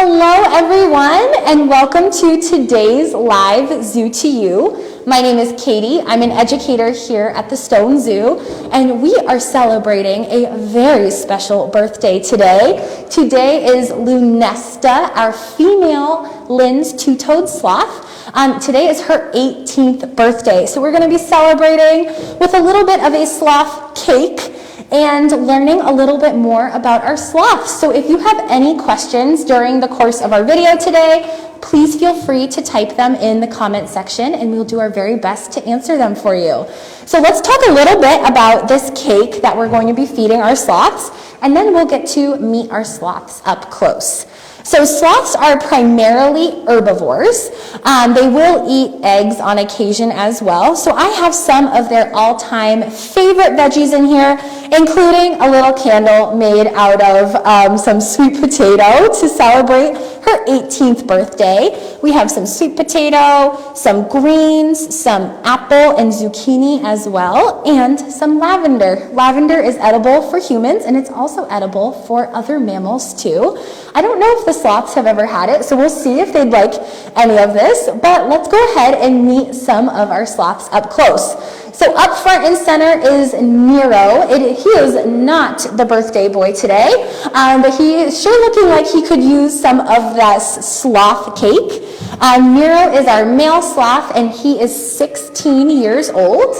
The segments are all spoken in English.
Hello everyone, and welcome to today's live Zoo to You. My name is Katie. I'm an educator here at the Stone Zoo, and we are celebrating a very special birthday today. Today is Lunesta, our female Linne's two-toed sloth. Today is her 18th birthday, so we're going to be celebrating with a little bit of a sloth cake and learning a little bit more about our sloths. So if you have any questions during the course of our video today, please feel free to type them in the comment section and we'll do our very best to answer them for you. So let's talk a little bit about this cake that we're going to be feeding our sloths, and then we'll get to meet our sloths up close. So sloths are primarily herbivores. They will eat eggs on occasion as well. So I have some of their all-time favorite veggies in here, including a little candle made out of some sweet potato to celebrate her 18th birthday. We have some sweet potato, some greens, some apple and zucchini as well, and some lavender. Lavender is edible for humans, and it's also edible for other mammals too. I don't know if the sloths have ever had it, so we'll see if they'd like any of this, but let's go ahead and meet some of our sloths up close. So up front and center is Nero. He is not the birthday boy today, but he is sure looking like he could use some of that sloth cake. Nero is our male sloth, and he is 16 years old.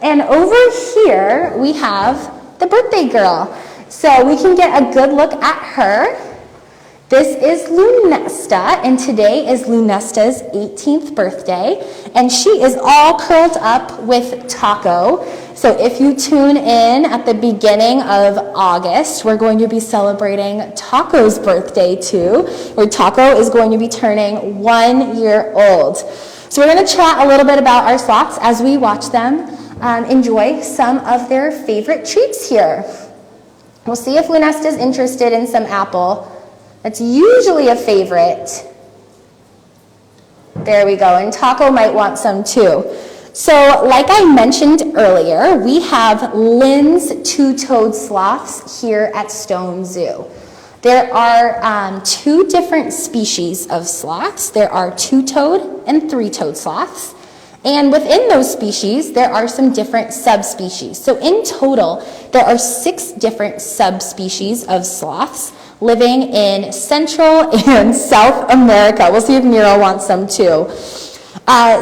And over here, we have the birthday girl. So we can get a good look at her. This is Lunesta, and today is Lunesta's 18th birthday, and she is all curled up with Taco. So if you tune in at the beginning of August, we're going to be celebrating Taco's birthday too, where Taco is going to be turning 1 year old. So we're going to chat a little bit about our sloths as we watch them enjoy some of their favorite treats here. We'll see if Lunesta's interested in some apple. That's usually a favorite. There we go, and Taco might want some too. So like I mentioned earlier, we have Linne's two-toed sloths here at Stone Zoo. There are two different species of sloths. There are two-toed and three-toed sloths. And within those species, there are some different subspecies. So in total, there are 6 different subspecies of sloths living in Central and South America. We'll see if Nero wants some too.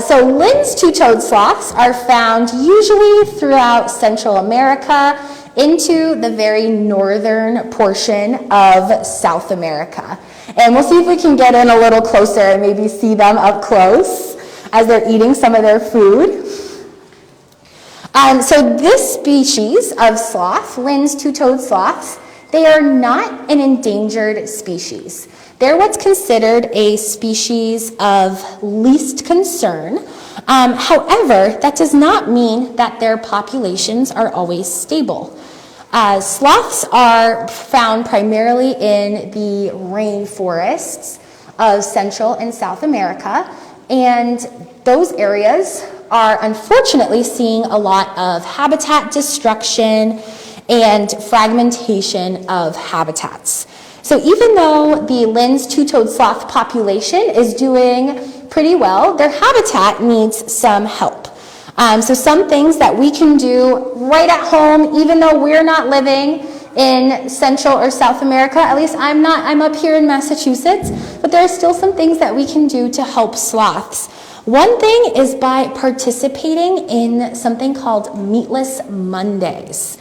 So Linne's two-toed sloths are found usually throughout Central America into the very northern portion of South America. And we'll see if we can get in a little closer and maybe see them up close as they're eating some of their food. So this species of sloth, Linne's two-toed sloths, they are not an endangered species. They're what's considered a species of least concern. However, that does not mean that their populations are always stable. Sloths are found primarily in the rainforests of Central and South America, and those areas are unfortunately seeing a lot of habitat destruction and fragmentation of habitats. So even though the Linne's two-toed sloth population is doing pretty well, their habitat needs some help. So some things that we can do right at home, even though we're not living in Central or South America, at least I'm not, I'm up here in Massachusetts, but there are still some things that we can do to help sloths. One thing is by participating in something called Meatless Mondays.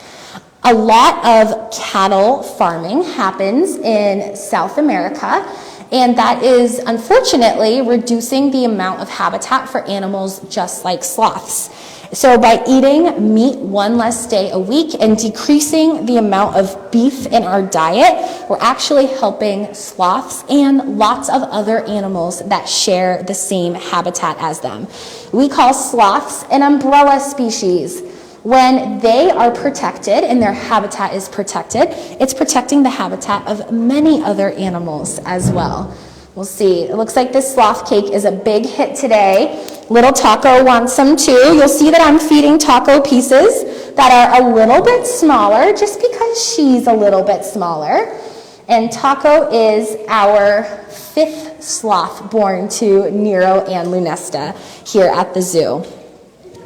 A lot of cattle farming happens in South America, and that is unfortunately reducing the amount of habitat for animals just like sloths. So by eating meat one less day a week and decreasing the amount of beef in our diet, we're actually helping sloths and lots of other animals that share the same habitat as them. We call sloths an umbrella species. When they are protected and their habitat is protected, it's protecting the habitat of many other animals as well. We'll see. It looks like this sloth cake is a big hit today. Little Taco wants some too. You'll see that I'm feeding Taco pieces that are a little bit smaller just because she's a little bit smaller. And Taco is our 5th sloth born to Nero and Lunesta here at the zoo.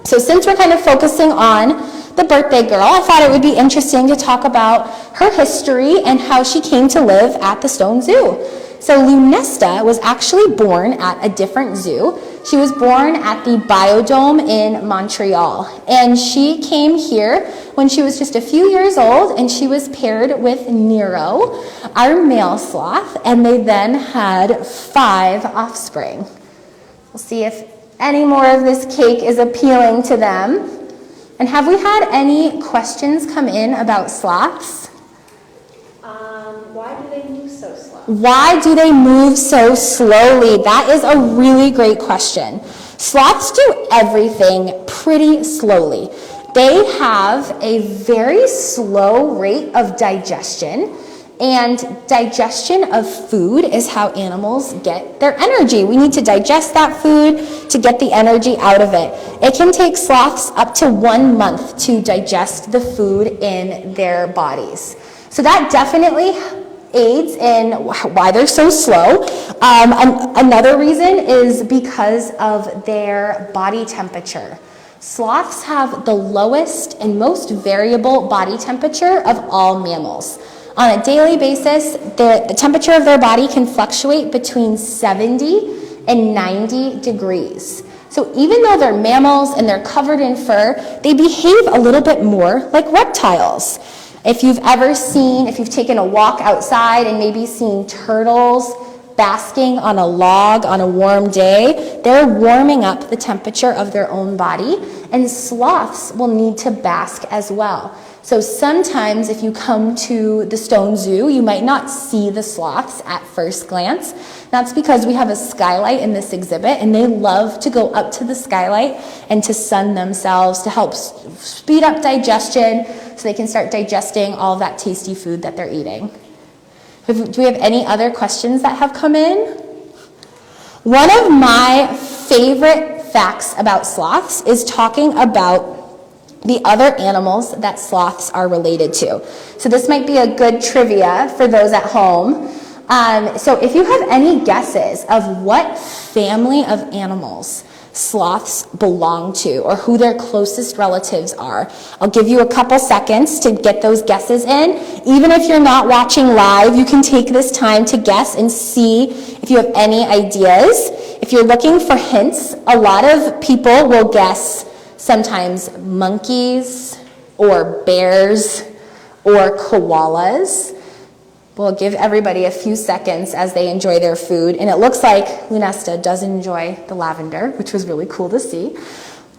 So since we're kind of focusing on the birthday girl, I thought it would be interesting to talk about her history and how she came to live at the Stone Zoo. So Lunesta was actually born at a different zoo. She was born at the Biodome in Montreal, and she came here when she was just a few years old, and she was paired with Nero, our male sloth, and they then had 5 offspring. We'll see if any more of this cake is appealing to them. And have we had any questions come in about sloths? Why do they move so slow? Why do they move so slowly? That is a really great question. Sloths do everything pretty slowly. They have a very slow rate of digestion, and digestion of food is how animals get their energy. We need to digest that food to get the energy out of it. It can take sloths up to 1 month to digest the food in their bodies. So that definitely aids in why they're so slow. Another reason is because of their body temperature. Sloths have the lowest and most variable body temperature of all mammals. On a daily basis, the temperature of their body can fluctuate between 70 and 90 degrees. So even though they're mammals and they're covered in fur, they behave a little bit more like reptiles. If you've taken a walk outside and maybe seen turtles basking on a log on a warm day, they're warming up the temperature of their own body, and sloths will need to bask as well. So sometimes if you come to the Stone Zoo, you might not see the sloths at first glance. That's because we have a skylight in this exhibit, and they love to go up to the skylight and to sun themselves to help speed up digestion so they can start digesting all of that tasty food that they're eating. Do we have any other questions that have come in? One of my favorite facts about sloths is talking about the other animals that sloths are related to. So this might be a good trivia for those at home. So if you have any guesses of what family of animals sloths belong to or who their closest relatives are, I'll give you a couple seconds to get those guesses in. Even if you're not watching live, you can take this time to guess and see if you have any ideas. If you're looking for hints, a lot of people will guess sometimes monkeys or bears or koalas. We'll give everybody a few seconds as they enjoy their food. And it looks like Lunesta does enjoy the lavender, which was really cool to see.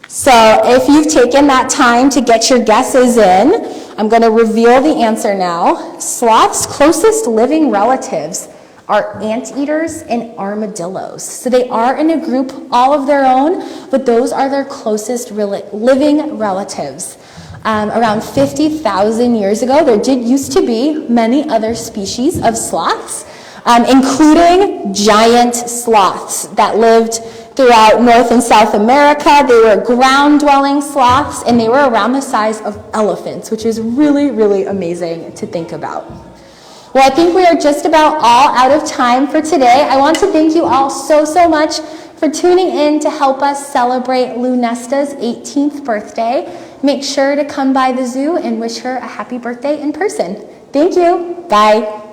So if you've taken that time to get your guesses in, I'm going to reveal the answer now. Sloths' closest living relatives are anteaters and armadillos. So they are in a group all of their own, but those are their closest living relatives. Around 50,000 years ago, there did used to be many other species of sloths, including giant sloths that lived throughout North and South America. They were ground-dwelling sloths, and they were around the size of elephants, which is really, really amazing to think about. Well, I think we are just about all out of time for today. I want to thank you all so much for tuning in to help us celebrate Lunesta's 18th birthday. Make sure to come by the zoo and wish her a happy birthday in person. Thank you. Bye.